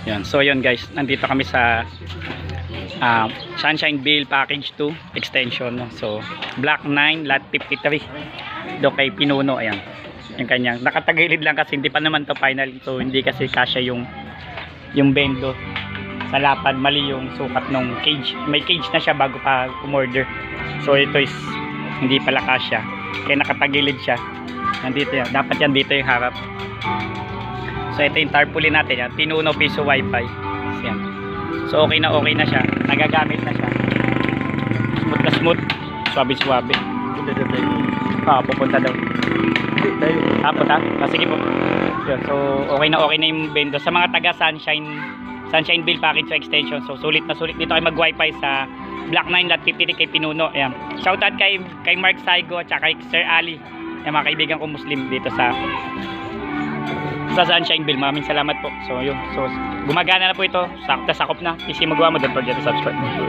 Yan. So yun guys, nandito kami sa Sunshine Bill Package 2 Extension, no? So Block 9 Lot 53 do kay Pinuno. Ayan yung kanyang, nakatagilid lang kasi hindi pa naman to final, so hindi kasi kasya yung bendo sa lapad, mali yung sukat ng cage. May cage na siya bago pa umorder, so ito is hindi pala kasya kaya nakatagilid siya. Nandito yan, dapat yan dito yung harap. So ito yung tarpaulin natin, yan, Pinuno piso wifi. Yan. So okay na siya, nagagamit na siya, smooth na smooth, swabe. Pupunta daw. Punta? Sige po. Yun. So okay na yung bendo sa mga taga Sunshine Bill Package Extension. So sulit na sulit dito kayo mag wifi sa Block 9 Lot 53 kay Pinuno. Ayan. Shoutout kay Mark Saigo at saka kay Sir Ali, yung mga kaibigan ko Muslim dito sa Sunshine Bill. Maraming salamat po. So yun, so gumagana na po ito, sakop na. PC Magawa mo, don't forget to subscribe.